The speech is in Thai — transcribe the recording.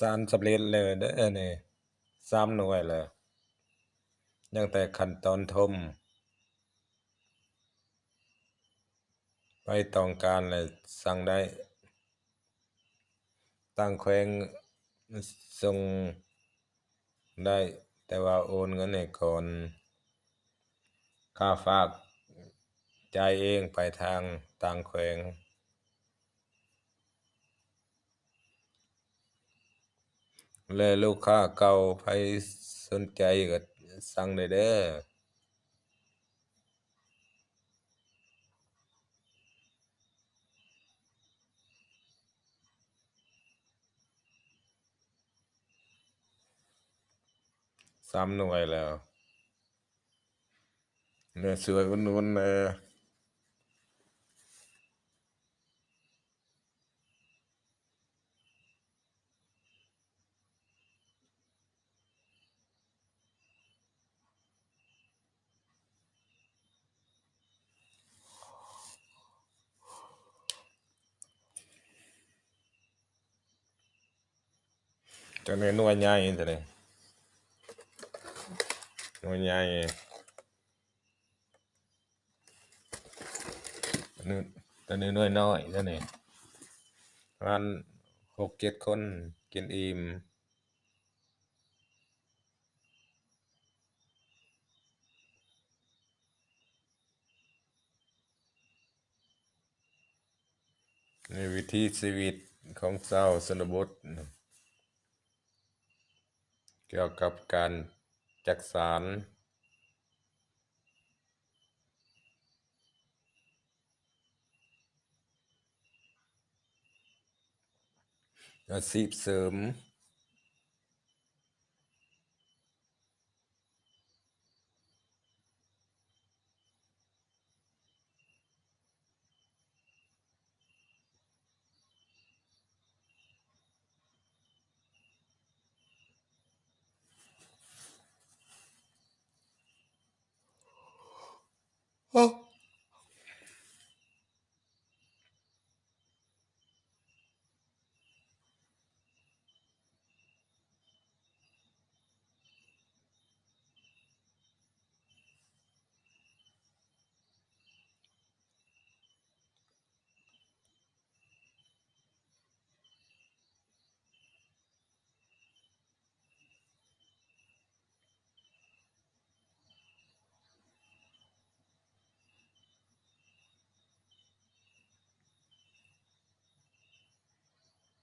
สารสำเร็จเลยเด้อนี่3 หน่วยแล้วยังแต่ขั้นตอนทมไปต้องการเลยสั่งได้ตั้งแขวงส่งได้แต่ว่าโอนเงินให้ก่อนค่าฝากจ่ายเองไปทางต่างแขวงเลยลูกค้าเก่าใครสนใจก็สั่งได้เด้อ3 หน่วยแล้วเนื้อสวยอุ่นๆจังได้หน่วยใหญ่จังได๋หน่วยใหญ่นึตัวนี้หน่วยน้อยตัวนี้ประมาณ6-7 คนกินอิ่มในวิถีชีวิตของชาวชนบทเกี่ยวกับการจักสานอาชีพเสริม